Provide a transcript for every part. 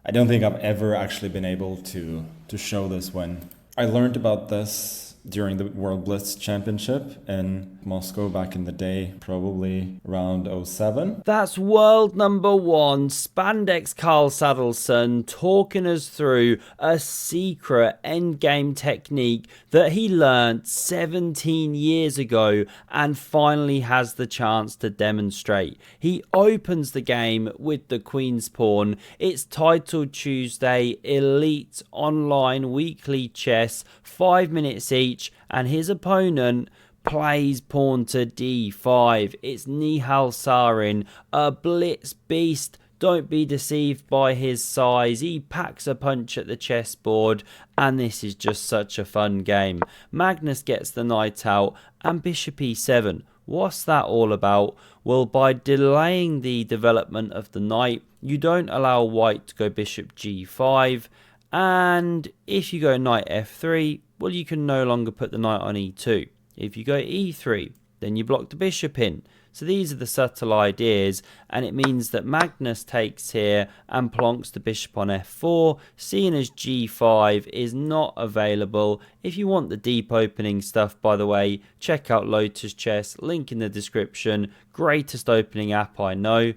I don't think I've ever actually been able to show this when I learned about this during the World Blitz Championship in Moscow back in the day, probably around '07. That's world number one, Spandex Carl Saddleson, talking us through a secret endgame technique that he learnt 17 years ago and finally has the chance to demonstrate. He opens the game with the Queen's Pawn. It's titled Tuesday Elite Online Weekly Chess, 5 minutes each, and his opponent plays pawn to d5. It's Nihal Sarin, a blitz beast. Don't be deceived by his size. He packs a punch at the chessboard, and this is just such a fun game. Magnus gets the knight out, and bishop e7. What's that all about? Well, by delaying the development of the knight, you don't allow white to go bishop g5, and if you go knight f3, well, you can no longer put the knight on e2. If you go e3, then you block the bishop in. So these are the subtle ideas, and it means that Magnus takes here and plonks the bishop on f4, seeing as g5 is not available. If you want the deep opening stuff, by the way, check out Lotus Chess, link in the description. Greatest opening app I know.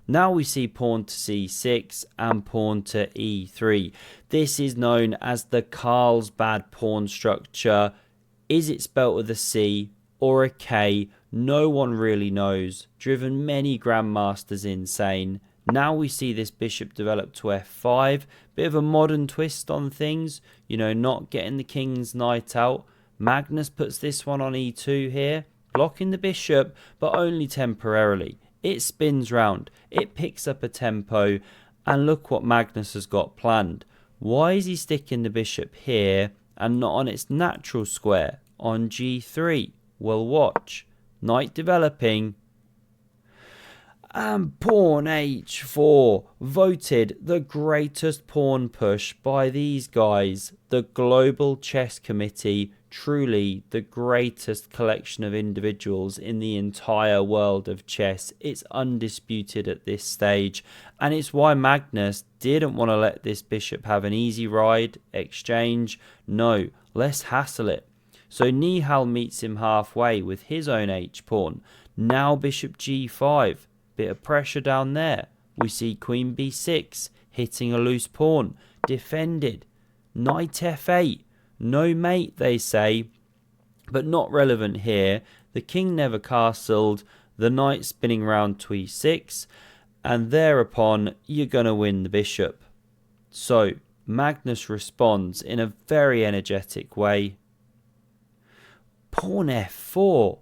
Now we see pawn to c6 and pawn to e3. This is known as the Carlsbad pawn structure. Is it spelt with a C or a K? No one really knows. Driven many grandmasters insane. Now we see this bishop develop to f5. Bit of a modern twist on things. You know, not getting the king's knight out. Magnus puts this one on e2 here, blocking the bishop, but only temporarily. It spins round. It picks up a tempo. And look what Magnus has got planned. Why is he sticking the bishop here and not on its natural square on g3? Well, watch. Knight developing. And pawn h4, voted the greatest pawn push by these guys. The Global Chess Committee, truly the greatest collection of individuals in the entire world of chess. It's undisputed at this stage, and it's why Magnus didn't want to let this bishop have an easy ride, exchange. No, let's hassle it. So Nihal meets him halfway with his own h-pawn. Now bishop g5. Bit of pressure down there. We see queen b6, hitting a loose pawn. Defended. Knight f8. No mate, they say, but not relevant here. The king never castled. The knight spinning round to e6. And thereupon, you're going to win the bishop. So, Magnus responds in a very energetic way. Pawn f4.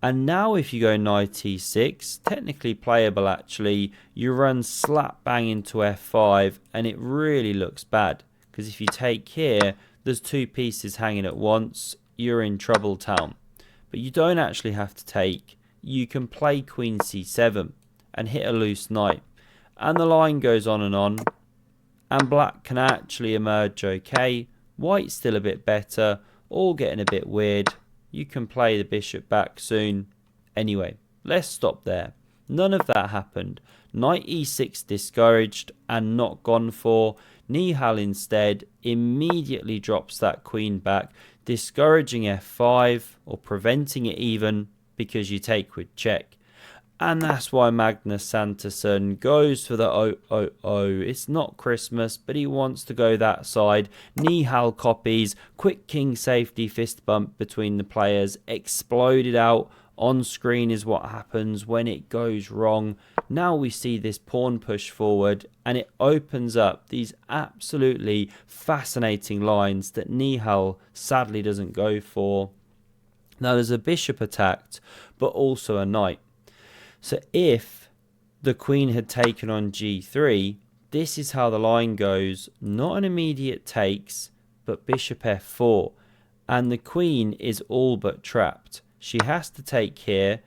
And now if you go knight e6, technically playable actually, you run slap bang into f5 and it really looks bad. Because if you take here, there's two pieces hanging at once, you're in trouble town. But you don't actually have to take, you can play queen c7 and hit a loose knight. And the line goes on, and black can actually emerge okay. White's still a bit better, all getting a bit weird. You can play the bishop back soon. Anyway, let's stop there. None of that happened. Knight e6 discouraged and not gone for. Nihal instead immediately drops that queen back, discouraging f5, or preventing it even, because you take with check. And that's why Magnus Sanderson goes for the 0-0-0. It's not Christmas, but he wants to go that side. Nihal copies. Quick king safety fist bump between the players. Exploded out. On screen is what happens when it goes wrong. Now we see this pawn push forward, and it opens up these absolutely fascinating lines that Nihal sadly doesn't go for. Now there's a bishop attacked, but also a knight. So if the queen had taken on g3, this is how the line goes. Not an immediate takes, but bishop f4. And the queen is all but trapped. She has to take here.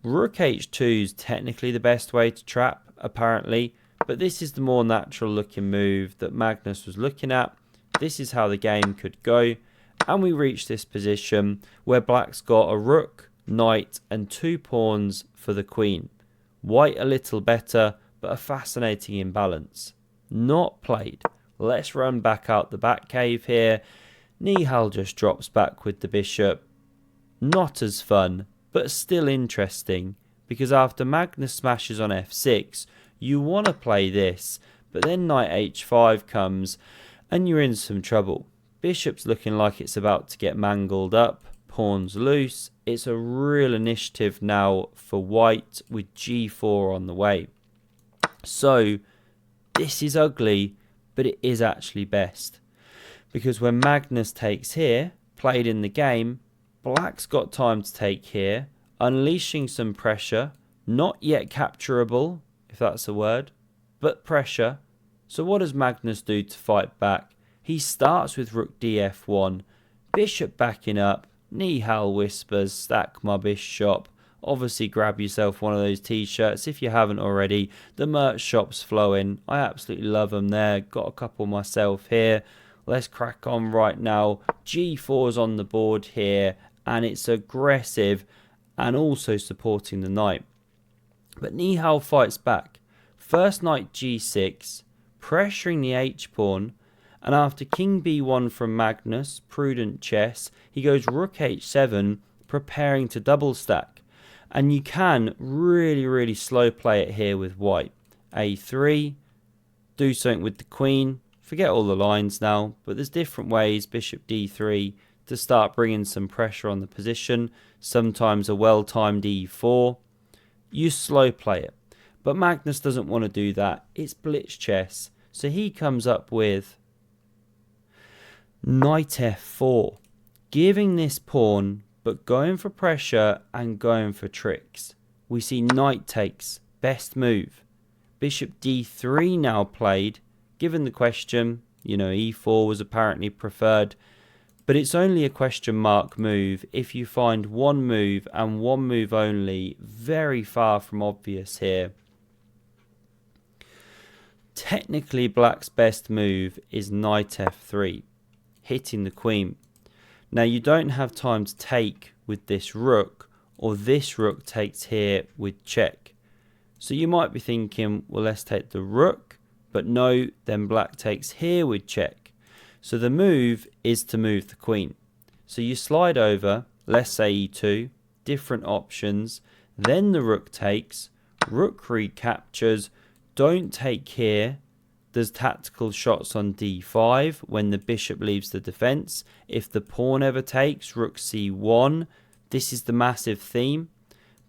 Rook h2 is technically the best way to trap, apparently. But this is the more natural looking move that Magnus was looking at. This is how the game could go. And we reach this position where black's got a rook, knight and two pawns for the queen. White a little better, but a fascinating imbalance. Not played. Let's run back out the back cave here. Nihal just drops back with the bishop. Not as fun, but still interesting, because after Magnus smashes on f6, you want to play this, but then knight h5 comes, and you're in some trouble. Bishop's looking like it's about to get mangled up, pawns loose. It's a real initiative now for white with g4 on the way. So this is ugly, but it is actually best, because when Magnus takes here, played in the game, black's got time to take here, unleashing some pressure, not yet capturable, if that's a word, but pressure. So what does Magnus do to fight back? He starts with rook df1, bishop backing up, Nihal whispers, stack my bishop. Obviously grab yourself one of those t-shirts if you haven't already. The merch shop's flowing. I absolutely love them there. Got a couple myself here. Let's crack on right now. g4's on the board here, and it's aggressive and also supporting the knight. But Nihal fights back. First knight g6, pressuring the h-pawn, and after king b1 from Magnus, prudent chess, he goes rook h7, preparing to double stack. And you can really slow play it here with white. a3, do something with the queen. Forget all the lines now, but there's different ways, bishop d3, to start bringing some pressure on the position. Sometimes a well-timed e4. You slow play it. But Magnus doesn't want to do that. It's blitz chess. So he comes up with knight f4, giving this pawn, but going for pressure and going for tricks. We see knight takes, best move. Bishop d3 now played. Given the question, e4 was apparently preferred, but it's only a question mark move if you find one move and one move only, very far from obvious here. Technically, black's best move is knight f3, hitting the queen. Now you don't have time to take with this rook, or this rook takes here with check. So you might be thinking, well, let's take the rook, but no, then black takes here with check. So the move is to move the queen. So you slide over, let's say e2, different options, then the rook takes, rook recaptures, don't take here. There's tactical shots on d5 when the bishop leaves the defense. If the pawn ever takes, rook c1. This is the massive theme.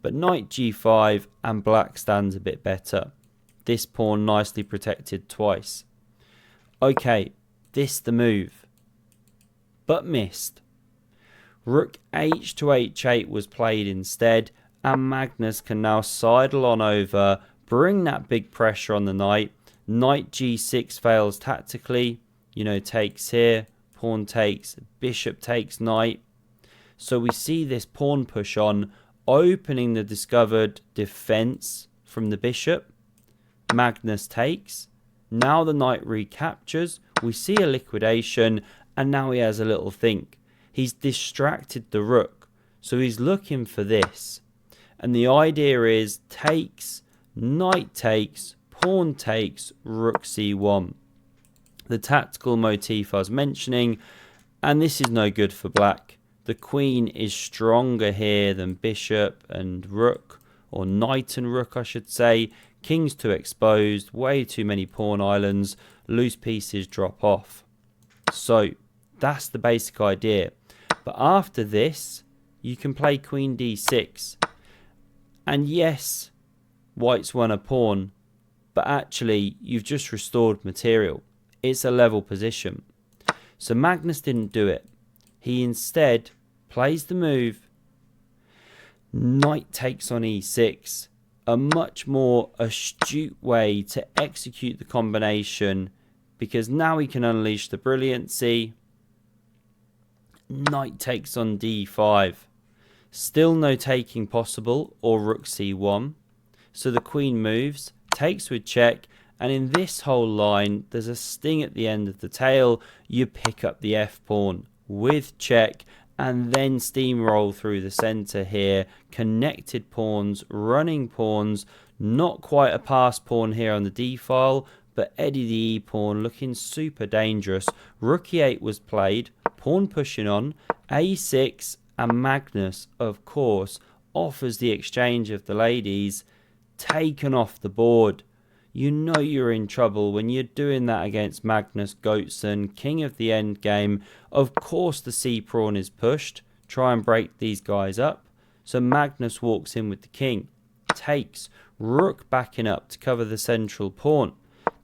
But knight g5 and black stands a bit better. This pawn nicely protected twice. Okay, this the move. But missed. Rook h to h8 was played instead, and Magnus can now sidle on over, bring that big pressure on the knight. Knight g6 fails tactically, takes here, pawn takes, bishop takes knight. So we see this pawn push on, opening the discovered defense from the bishop. Magnus takes. Now the knight recaptures. We see a liquidation, and now he has a little think. He's distracted the rook, so he's looking for this. And the idea is takes, knight takes, pawn takes, rook c1. The tactical motif I was mentioning, and this is no good for black. The queen is stronger here than bishop and rook, or knight and rook I should say. King's too exposed, way too many pawn islands, loose pieces drop off. So that's the basic idea. But after this, you can play queen d6. And yes, white's won a pawn, but actually you've just restored material. It's a level position. So Magnus didn't do it. He instead plays the move. Knight takes on e6. A much more astute way to execute the combination, because now he can unleash the brilliancy. Knight takes on d5. Still no taking possible, or rook c1. So the queen moves, takes with check, and in this whole line, there's a sting at the end of the tail. You pick up the f-pawn with check, and then steamroll through the centre here. Connected pawns, running pawns, not quite a pass pawn here on the d-file, but Eddie the e-pawn looking super dangerous. Rook e8 was played, pawn pushing on, a6, and Magnus, of course, offers the exchange of the ladies, taken off the board. You know you're in trouble when you're doing that against Magnus Carlsen, king of the endgame. Of course the c-pawn is pushed, try and break these guys up. So Magnus walks in with the king, takes, rook backing up to cover the central pawn.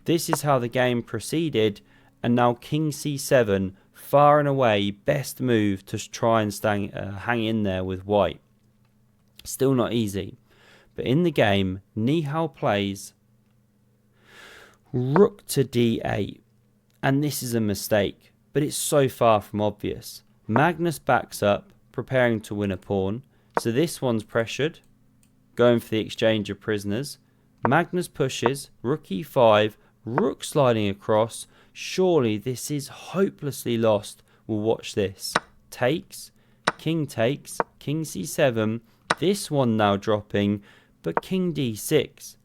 This is how the game proceeded, and now king c7, far and away best move to try and hang in there with white. Still not easy, but in the game, Nihal plays rook to d8, and this is a mistake, but it's so far from obvious. Magnus backs up, preparing to win a pawn, so this one's pressured, going for the exchange of prisoners. Magnus pushes, rook e5, rook sliding across. Surely this is hopelessly lost. We'll watch this. Takes, king c7, this one now dropping, but king d6.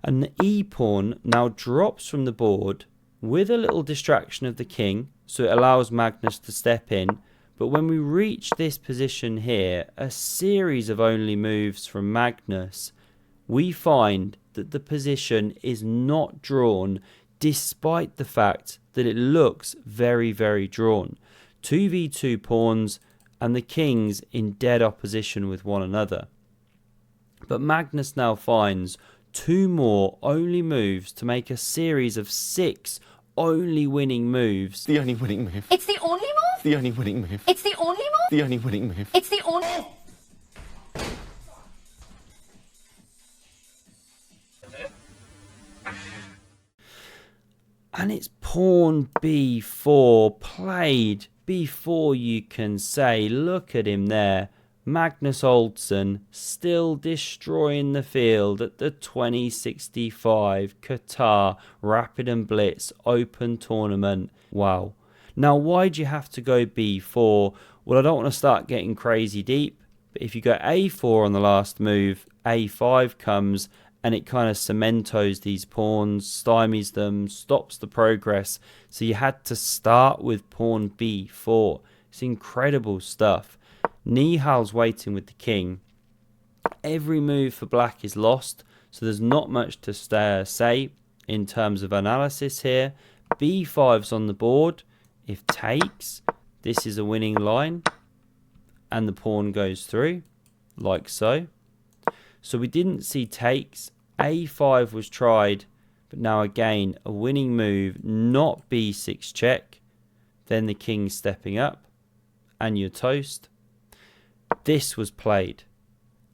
And the e-pawn now drops from the board with a little distraction of the king, so it allows Magnus to step in. But when we reach this position here, a series of only moves from Magnus, we find that the position is not drawn, despite the fact that it looks very, very drawn. 2v2 pawns and the kings in dead opposition with one another. But Magnus now finds 2 more only moves to make a series of 6 only winning moves. The only winning move. It's the only move? The only winning move. It's the only move? The only winning move. It's the only... And it's pawn b4 played before you can say, look at him there. Magnus Carlsen still destroying the field at the 2065 Qatar Rapid and Blitz Open Tournament. Wow. Now, why'd you have to go b4? Well, I don't want to start getting crazy deep, but if you go a4 on the last move, a5 comes, and it kind of cementos these pawns, stymies them, stops the progress. So you had to start with pawn b4. It's incredible stuff. Nihal's waiting with the king. Every move for black is lost, so there's not much to say in terms of analysis here. b5's on the board. If takes, this is a winning line, and the pawn goes through, like so. So we didn't see takes. a5 was tried, but now again a winning move, not b6 check. Then the king stepping up, and you're toast. This was played.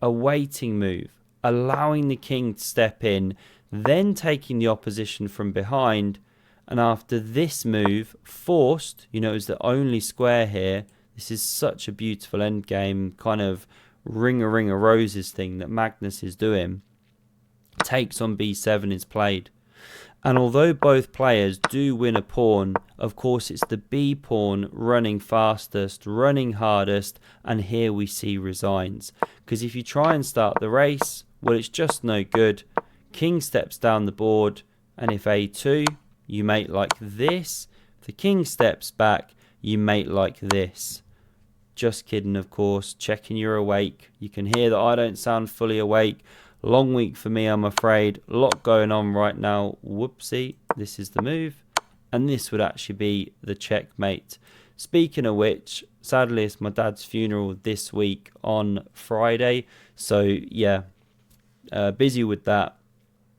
A waiting move, allowing the king to step in, then taking the opposition from behind. And after this move, forced, you know, it was the only square here. This is such a beautiful endgame, kind of ring a roses thing that Magnus is doing. Takes on b7 is played. And although both players do win a pawn, of course it's the b pawn running fastest, running hardest, and here we see resigns. Because if you try and start the race, well, it's just no good. King steps down the board, and if a2, you mate like this. If the king steps back, you mate like this. Just kidding, of course. Checking you're awake. You can hear that I don't sound fully awake. Long week for me, I'm afraid. A lot going on right now. Whoopsie. This is the move. And this would actually be the checkmate. Speaking of which, sadly, it's my dad's funeral this week on Friday. So, yeah, busy with that.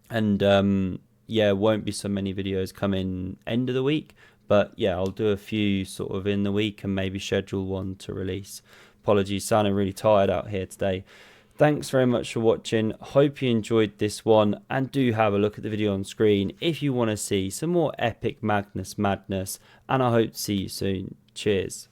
And, yeah, won't be so many videos coming end of the week. But, yeah, I'll do a few sort of in the week and maybe schedule one to release. Apologies, sounding really tired out here today. Thanks very much for watching. Hope you enjoyed this one, and do have a look at the video on screen if you want to see some more epic Magnus madness, and I hope to see you soon. Cheers.